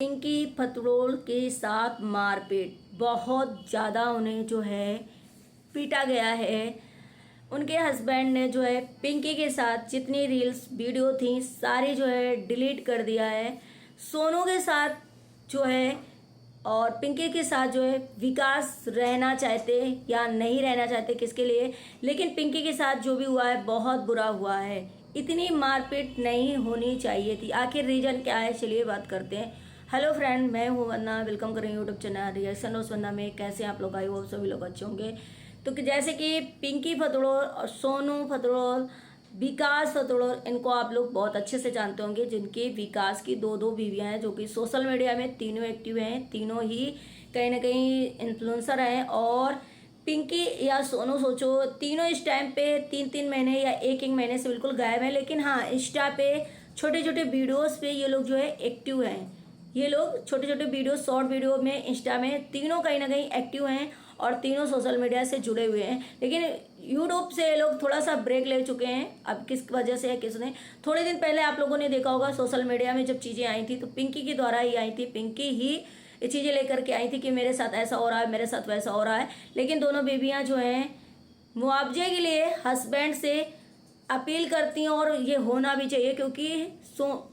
पिंकी फतड़ोल के साथ मारपीट, बहुत ज़्यादा उन्हें जो है पीटा गया है। उनके हस्बैंड ने जो है पिंकी के साथ जितनी रील्स वीडियो थी सारी जो है डिलीट कर दिया है। सोनू के साथ जो है और पिंकी के साथ जो है विकास रहना चाहते या नहीं रहना चाहते किसके लिए, लेकिन पिंकी के साथ जो भी हुआ है बहुत बुरा हुआ है। इतनी मारपीट नहीं होनी चाहिए थी। आखिर रीजन क्या है, चलिए बात करते हैं। हेलो फ्रेंड, मैं हूँ वन्ना, वेलकम करें यूट्यूब चैनल रिएक्शन ऑफ वन्ना में। कैसे आप लोग, आई होप सभी लोग अच्छे होंगे। तो जैसे कि पिंकी फतड़ोल और सोनू फतड़ोल, विकास फतड़ोल, इनको आप लोग बहुत अच्छे से जानते होंगे, जिनके विकास की दो बीवियां हैं जो कि सोशल मीडिया में तीनों एक्टिव हैं, तीनों ही कहीं ना कहीं इन्फ्लुएंसर हैं। और पिंकी या सोनू सोचो, तीनों इस टाइम पे 3-3 महीने या एक महीने से बिल्कुल गायब हैं, लेकिन हाँ इंस्टा पे छोटे छोटे वीडियोस पे ये लोग जो है एक्टिव हैं। ये लोग छोटे छोटे वीडियो, शॉर्ट वीडियो में इंस्टा में तीनों कहीं ना कहीं एक्टिव हैं और तीनों सोशल मीडिया से जुड़े हुए हैं। लेकिन यूट्यूब से ये लोग थोड़ा सा ब्रेक ले चुके हैं। अब किस वजह से है, किसने, थोड़े दिन पहले आप लोगों ने देखा होगा सोशल मीडिया में जब चीज़ें आई थी तो पिंकी के द्वारा ही आई थी। पिंकी ही ये चीज़ें लेकर के आई थी कि मेरे साथ ऐसा हो रहा है, मेरे साथ वैसा हो रहा है। लेकिन दोनों बेबियाँ जो हैं मुआवजे के लिए हस्बैंड से अपील करती हैं और ये होना भी चाहिए, क्योंकि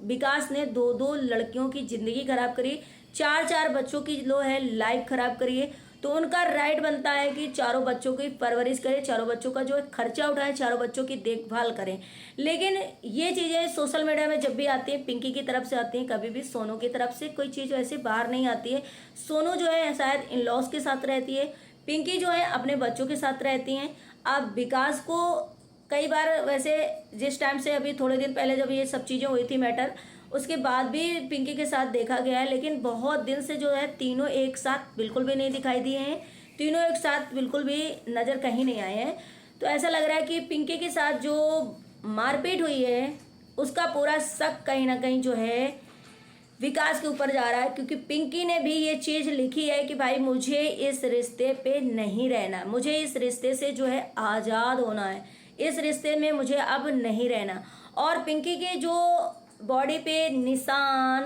विकास ने 2-2 लड़कियों की ज़िंदगी खराब करी, 4-4 बच्चों की जो है लाइफ खराब करी है। तो उनका राइट बनता है कि चारों बच्चों की परवरिश करें, चारों बच्चों का जो है खर्चा उठाएं, चारों बच्चों की देखभाल करें। लेकिन ये चीज़ें सोशल मीडिया में जब भी आती हैं पिंकी की तरफ से आती हैं, कभी भी सोनू की तरफ से कोई चीज़ वैसे बाहर नहीं आती है। सोनू जो है शायद इन लॉज के साथ रहती है, पिंकी जो है अपने बच्चों के साथ रहती हैं। अब विकास को कई बार वैसे जिस टाइम से अभी थोड़े दिन पहले जब ये सब चीज़ें हुई थी मैटर, उसके बाद भी पिंकी के साथ देखा गया है, लेकिन बहुत दिन से जो है तीनों एक साथ बिल्कुल भी नहीं दिखाई दिए हैं, तीनों एक साथ बिल्कुल भी नज़र कहीं नहीं आए हैं। तो ऐसा लग रहा है कि पिंकी के साथ जो मारपीट हुई है उसका पूरा शक कहीं ना कहीं जो है विकास के ऊपर जा रहा है, क्योंकि पिंकी ने भी ये चीज़ लिखी है कि भाई मुझे इस रिश्ते पे नहीं रहना, मुझे इस रिश्ते से जो है आज़ाद होना है, इस रिश्ते में मुझे अब नहीं रहना। और पिंकी के जो बॉडी पे निशान,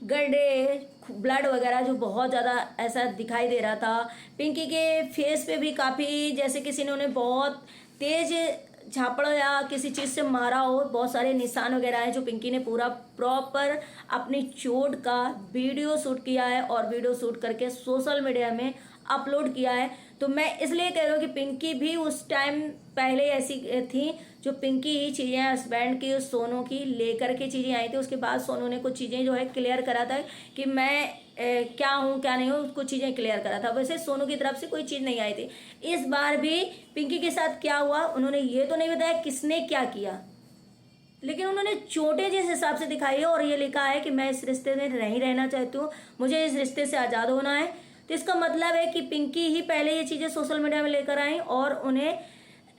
गड्ढे, ब्लड वगैरह जो बहुत ज़्यादा ऐसा दिखाई दे रहा था, पिंकी के फेस पे भी काफ़ी जैसे किसी ने उन्हें बहुत तेज झापड़ या किसी चीज़ से मारा हो, बहुत सारे निशान वगैरह हैं जो पिंकी ने पूरा प्रॉपर अपनी चोट का वीडियो शूट किया है और वीडियो शूट करके सोशल मीडिया में अपलोड किया है। तो मैं इसलिए कह रही हूँ कि पिंकी भी उस टाइम पहले ऐसी थी, जो पिंकी ही चीज़ें हस्बैंड की सोनू की लेकर के चीज़ें आई थी। उसके बाद सोनू ने कुछ चीज़ें जो है क्लियर करा था कि मैं क्या हूँ क्या नहीं हूँ, कुछ चीज़ें क्लियर करा था। वैसे सोनू की तरफ से कोई चीज़ नहीं आई थी। इस बार भी पिंकी के साथ क्या हुआ उन्होंने ये तो नहीं बताया किसने क्या किया, लेकिन उन्होंने चोटें जिस हिसाब से दिखाई है और ये लिखा है कि मैं इस रिश्ते में नहीं रहना चाहती हूँ, मुझे इस रिश्ते से आज़ाद होना है। तो इसका मतलब है कि पिंकी ही पहले ये चीज़ें सोशल मीडिया में लेकर आई और उन्हें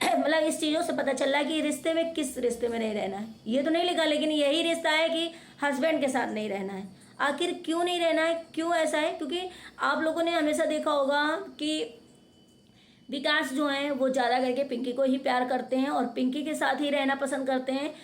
मतलब इस चीज़ों से पता चल रहा है कि रिश्ते में, किस रिश्ते में नहीं रहना है ये तो नहीं लिखा, लेकिन यही रिश्ता है कि हस्बैंड के साथ नहीं रहना है। आखिर क्यों नहीं रहना है, क्यों ऐसा है? क्योंकि आप लोगों ने हमेशा देखा होगा कि विकास जो हैं वो ज़्यादा करके पिंकी को ही प्यार करते हैं और पिंकी के साथ ही रहना पसंद करते हैं।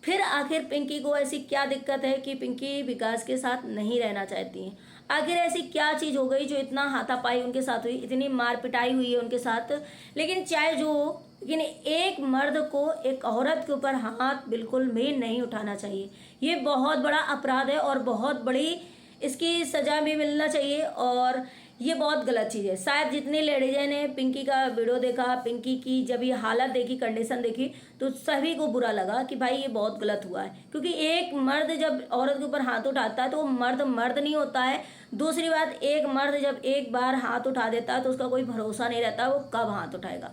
फिर आखिर पिंकी को ऐसी क्या दिक्कत है कि पिंकी विकास के साथ नहीं रहना चाहती हैं? आखिर ऐसी क्या चीज़ हो गई जो इतना हाथापाई उनके साथ हुई, इतनी मार पिटाई हुई है उनके साथ? लेकिन चाहे जो हो, लेकिन एक मर्द को एक औरत के ऊपर हाथ बिल्कुल भी नहीं उठाना चाहिए। ये बहुत बड़ा अपराध है और बहुत बड़ी इसकी सज़ा भी मिलना चाहिए और ये बहुत गलत चीज़ है। शायद जितनी लेडीज़ ने पिंकी का वीडियो देखा, पिंकी की जब ये हालत देखी, कंडीशन देखी, तो सभी को बुरा लगा कि भाई ये बहुत गलत हुआ है। क्योंकि एक मर्द जब औरत के ऊपर हाथ उठाता है तो वो मर्द मर्द नहीं होता है। दूसरी बात, एक मर्द जब एक बार हाथ उठा देता है तो उसका कोई भरोसा नहीं रहता वो कब हाथ उठाएगा।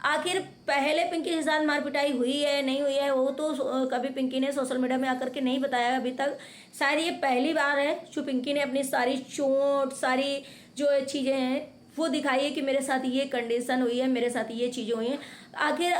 आखिर पहले पिंकी के साथ मार पिटाई हुई है नहीं हुई है वो तो कभी पिंकी ने सोशल मीडिया में आकर के नहीं बताया अभी तक। शायद ये पहली बार है जो पिंकी ने अपनी सारी चोट, सारी जो चीज़ें हैं वो दिखाई है कि मेरे साथ ये कंडीशन हुई है, मेरे साथ ये चीज़ें हुई हैं। आखिर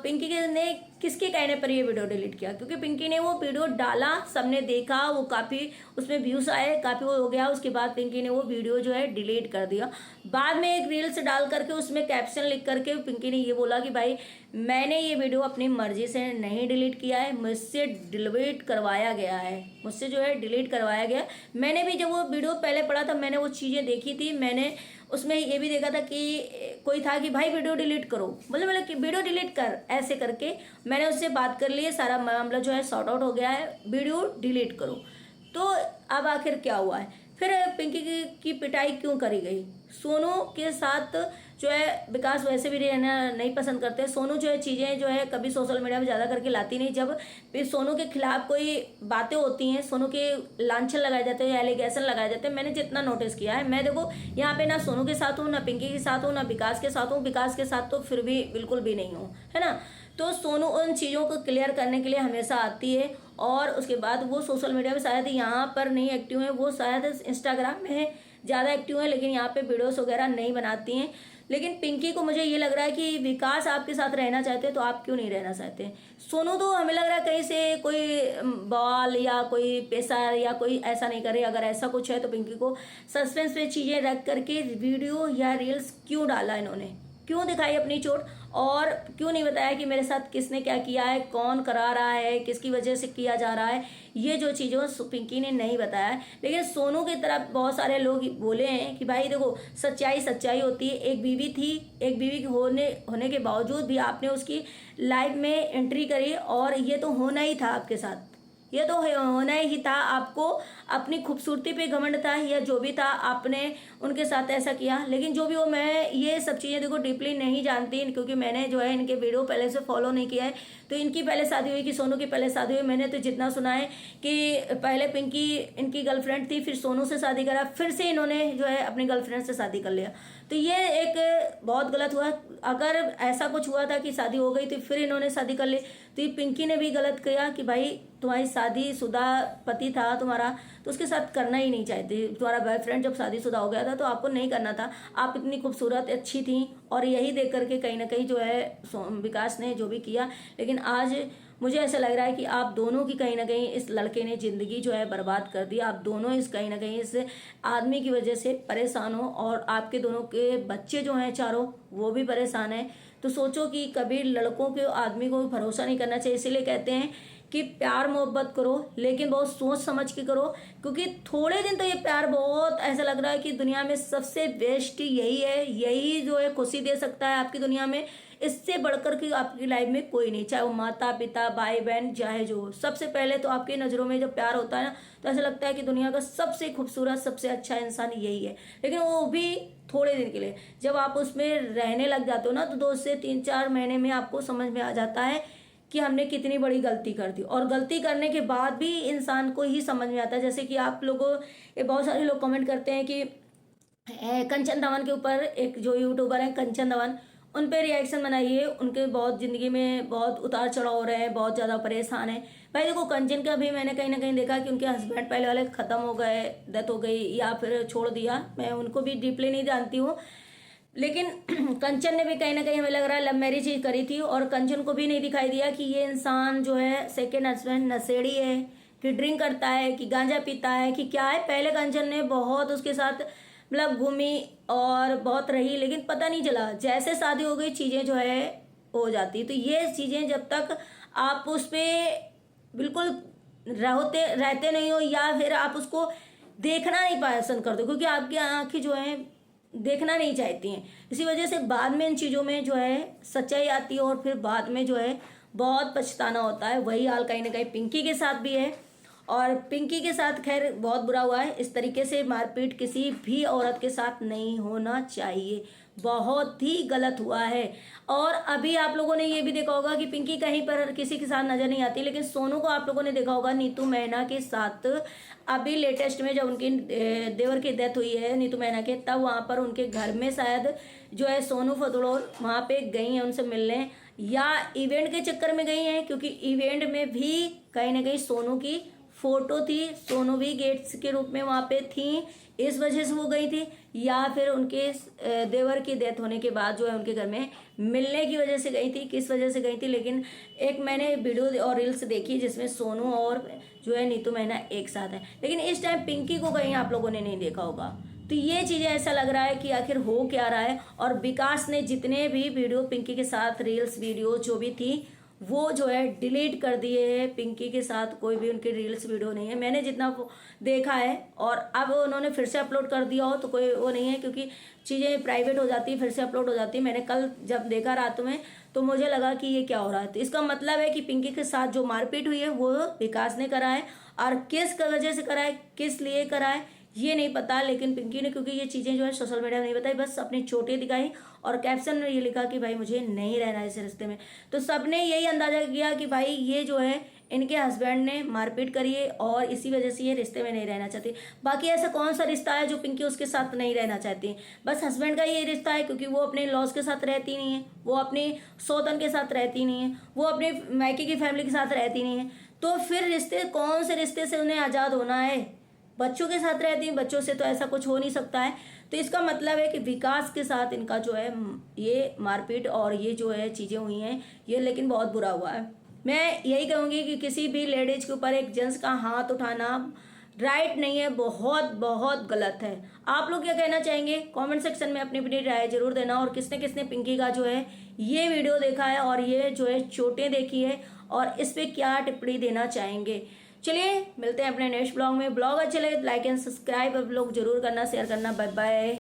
पिंकी ने किसके कहने पर ये वीडियो डिलीट किया? क्योंकि पिंकी ने वो वीडियो डाला, सबने देखा, वो काफ़ी उसमें व्यूज़ आए, काफ़ी वो हो गया। उसके बाद पिंकी ने वो वीडियो जो है डिलीट कर दिया। बाद में एक रील्स डाल करके उसमें कैप्शन लिख करके पिंकी ने ये बोला कि भाई मैंने ये वीडियो अपनी मर्जी से नहीं डिलीट किया है, मुझसे डिलीट करवाया गया है, मुझसे जो है डिलीट करवाया गया। मैंने भी जब वो वीडियो पहले पढ़ा था, मैंने वो चीज़ें देखी थी, मैंने उसमें ये भी देखा था कि कोई था कि भाई वीडियो डिलीट करो, मतलब कि वीडियो डिलीट कर, ऐसे करके मैंने उससे बात कर ली है, सारा मामला जो है सॉर्ट आउट हो गया है, वीडियो डिलीट करो। तो अब आखिर क्या हुआ है, फिर पिंकी की पिटाई क्यों करी गई? सोनू के साथ जो है विकास वैसे भी रहना नहीं पसंद करते। सोनू जो है चीज़ें जो है कभी सोशल मीडिया में ज़्यादा करके लाती नहीं। जब भी सोनू के खिलाफ कोई बातें होती हैं, सोनू के लांछन लगाए जाते हैं, एलिगेशन लगाए जाते हैं, मैंने जितना नोटिस किया है, मैं देखो यहाँ पे ना सोनू के साथ हूँ, ना पिंकी के साथ हूँ, ना विकास के साथ हूँ। विकास के साथ तो फिर भी बिल्कुल भी नहीं हूँ, है ना। तो सोनू उन चीज़ों को क्लियर करने के लिए हमेशा आती है, और उसके बाद वो सोशल मीडिया में शायद यहाँ पर नहीं एक्टिव है, वो शायद इंस्टाग्राम में ज़्यादा एक्टिव है, लेकिन यहाँ पे वीडियोस वगैरह नहीं बनाती हैं। लेकिन पिंकी को मुझे ये लग रहा है कि विकास आपके साथ रहना चाहते हैं, तो आप क्यों नहीं रहना चाहते? सोनू तो हमें लग रहा है कहीं से कोई बॉल या कोई पैसा या कोई ऐसा नहीं करे। अगर ऐसा कुछ है तो पिंकी को सस्पेंस में चीज़ें रख करके वीडियो या रील्स क्यों डाला इन्होंने, क्यों दिखाई अपनी चोट, और क्यों नहीं बताया कि मेरे साथ किसने क्या किया है, कौन करा रहा है, किसकी वजह से किया जा रहा है। ये जो चीज़ों पिंकी ने नहीं बताया। लेकिन सोनू की तरफ बहुत सारे लोग बोले हैं कि भाई देखो सच्चाई सच्चाई होती है। एक बीवी थी, एक बीवी होने के बावजूद भी आपने उसकी लाइफ में एंट्री करी, और ये तो होना ही था आपके साथ, ये तो होना ही था। आपको अपनी खूबसूरती पे घमंड था या जो भी था, आपने उनके साथ ऐसा किया। लेकिन जो भी हो, मैं ये सब चीज़ें देखो डीपली नहीं जानती, क्योंकि मैंने जो है इनके वीडियो पहले से फॉलो नहीं किया है। तो इनकी पहले शादी हुई कि सोनू की पहले शादी हुई, मैंने तो जितना सुना है कि पहले पिंकी इनकी गर्लफ्रेंड थी, फिर सोनू से शादी करा, फिर से इन्होंने जो है अपनी गर्लफ्रेंड से शादी कर लिया। तो ये एक बहुत गलत हुआ। अगर ऐसा कुछ हुआ था कि शादी हो गई तो फिर इन्होंने शादी कर ली, तो ये पिंकी ने भी गलत किया कि भाई तुम्हारी शादीशुदा पति था तुम्हारा, तो उसके साथ करना ही नहीं चाहते। तुम्हारा बॉयफ्रेंड जब शादीशुदा हो गया था तो आपको नहीं करना था। आप इतनी खूबसूरत अच्छी थी, और यही देख करके कहीं ना कहीं जो है विकास ने जो भी किया। लेकिन आज मुझे ऐसा लग रहा है कि आप दोनों की कहीं ना कहीं इस लड़के ने ज़िंदगी जो है बर्बाद कर दी। आप दोनों इस कहीं ना कहीं इस आदमी की वजह से परेशान हो, और आपके दोनों के बच्चे जो हैं चारों, वो भी परेशान हैं। तो सोचो कि कभी लड़कों के आदमी को भरोसा नहीं करना चाहिए। इसीलिए कहते हैं कि प्यार मोहब्बत करो, लेकिन बहुत सोच समझ के करो, क्योंकि थोड़े दिन तो ये प्यार बहुत ऐसा लग रहा है कि दुनिया में सबसे बेस्ट यही है, यही जो है खुशी दे सकता है आपकी दुनिया में। इससे बढ़कर के आपकी लाइफ में कोई नहीं, चाहे वो माता पिता भाई बहन चाहे जो। सबसे पहले तो आपकी नज़रों में जब प्यार होता है ना, तो ऐसा लगता है कि दुनिया का सबसे खूबसूरत सबसे अच्छा इंसान यही है। लेकिन वो भी थोड़े दिन के लिए। जब आप उसमें रहने लग जाते हो ना, तो 2 से 3-4 महीने में आपको समझ में आ जाता है कि हमने कितनी बड़ी गलती कर दी। और गलती करने के बाद भी इंसान को ही समझ में आता है। जैसे कि आप लोगों, बहुत सारे लोग कमेंट करते हैं कि कंचन दमन के ऊपर, एक जो यूट्यूबर है कंचन दमन, उन पे रिएक्शन बनाइए। उनके बहुत ज़िंदगी में बहुत उतार चढ़ाव हो रहे हैं, बहुत ज़्यादा परेशान है। भाई देखो कंचन का भी मैंने कहीं ना कहीं देखा कि उनके हस्बैंड पहले वाले ख़त्म हो गए, डेथ हो गई, या फिर छोड़ दिया। मैं उनको भी डीपली नहीं जानती हूँ, लेकिन कंचन ने भी कहीं ना कहीं हमें लग रहा है लव मैरिज ही करी थी। और कंचन को भी नहीं दिखाई दिया कि ये इंसान जो है सेकेंड हस्बैंड नशेड़ी है, कि ड्रिंक करता है, कि गांजा पीता है, कि क्या है। पहले कंचन ने बहुत उसके साथ मतलब घूमी और बहुत रही, लेकिन पता नहीं चला। जैसे शादी हो गई चीज़ें जो है हो जाती। तो ये चीज़ें जब तक आप उस पर बिल्कुल रहते नहीं हो, या फिर आप उसको देखना नहीं पसंद करते, क्योंकि आपकी आँखें जो हैं देखना नहीं चाहती हैं, इसी वजह से बाद में इन चीज़ों में जो है सच्चाई आती है, और फिर बाद में जो है बहुत पछताना होता है। वही हाल कहीं ना कहीं पिंकी के साथ भी है, और पिंकी के साथ खैर बहुत बुरा हुआ है। इस तरीके से मारपीट किसी भी औरत के साथ नहीं होना चाहिए, बहुत ही गलत हुआ है। और अभी आप लोगों ने ये भी देखा होगा कि पिंकी कहीं पर किसी के साथ नज़र नहीं आती, लेकिन सोनू को आप लोगों ने देखा होगा नीतू मैना के साथ। अभी लेटेस्ट में जब उनकी देवर की डेथ हुई है नीतू मैना के, तब वहाँ पर उनके घर में शायद जो है सोनू फतोड़ वहाँ पे गई हैं उनसे मिलने, या इवेंट के चक्कर में गई हैं, क्योंकि इवेंट में भी कहीं ना कहीं सोनू की फोटो थी, सोनू भी गेट्स के रूप में वहाँ पे थी, इस वजह से वो गई थी। या फिर उनके देवर की डेथ होने के बाद जो है उनके घर में मिलने की वजह से गई थी, किस वजह से गई थी। लेकिन एक मैंने वीडियो और रील्स देखी जिसमें सोनू और जो है नीतू मैना एक साथ है, लेकिन इस टाइम पिंकी को कहीं आप लोगों ने नहीं देखा होगा। तो ये चीज़ें ऐसा लग रहा है कि आखिर हो क्या रहा है। और विकास ने जितने भी वीडियो पिंकी के साथ रील्स वीडियो जो भी थी वो जो है डिलीट कर दिए हैं। पिंकी के साथ कोई भी उनकी रील्स वीडियो नहीं है, मैंने जितना देखा है। और अब उन्होंने फिर से अपलोड कर दिया हो तो कोई वो नहीं है, क्योंकि चीज़ें प्राइवेट हो जाती है फिर से अपलोड हो जाती है। मैंने कल जब देखा रात में तो मुझे लगा कि ये क्या हो रहा है। तो इसका मतलब है कि पिंकी के साथ जो मारपीट हुई है वो विकास ने करा है, और किस वजह से करा है, किस लिए करा है ये नहीं पता। लेकिन पिंकी ने क्योंकि ये चीज़ें जो है सोशल मीडिया में नहीं बताई, बस अपनी चोटें दिखाई और कैप्शन में ये लिखा कि भाई मुझे नहीं रहना है इस रिश्ते में। तो सबने यही अंदाजा किया कि भाई ये जो है इनके हस्बैंड ने मारपीट करी है और इसी वजह से ये रिश्ते में नहीं रहना चाहती। बाकी ऐसा कौन सा रिश्ता है जो पिंकी उसके साथ नहीं रहना चाहती? बस हस्बैंड का ये रिश्ता है, क्योंकि वो अपने लॉज के साथ रहती नहीं है, वो अपनी सौतन के साथ रहती नहीं है, वो अपने मायके की फैमिली के साथ रहती नहीं है। तो फिर रिश्ते, कौन से रिश्ते से उन्हें आज़ाद होना है? बच्चों के साथ रहती हैं, बच्चों से तो ऐसा कुछ हो नहीं सकता है। तो इसका मतलब है कि विकास के साथ इनका जो है ये मारपीट और ये जो है चीज़ें हुई हैं ये लेकिन बहुत बुरा हुआ है। मैं यही कहूँगी कि किसी भी लेडीज के ऊपर एक जेंट्स का हाथ उठाना राइट नहीं है, बहुत बहुत गलत है। आप लोग क्या कहना चाहेंगे कमेंट सेक्शन में अपनी राय जरूर देना। और किसने किसने पिंकी का जो है ये वीडियो देखा है और ये जो है चोटें देखी है और इस पर क्या टिप्पणी देना चाहेंगे? चलिए मिलते हैं अपने नेक्स्ट ब्लॉग में। ब्लॉग अच्छे लगे तो लाइक एंड सब्सक्राइब आप लोग जरूर करना, शेयर करना। Bye bye.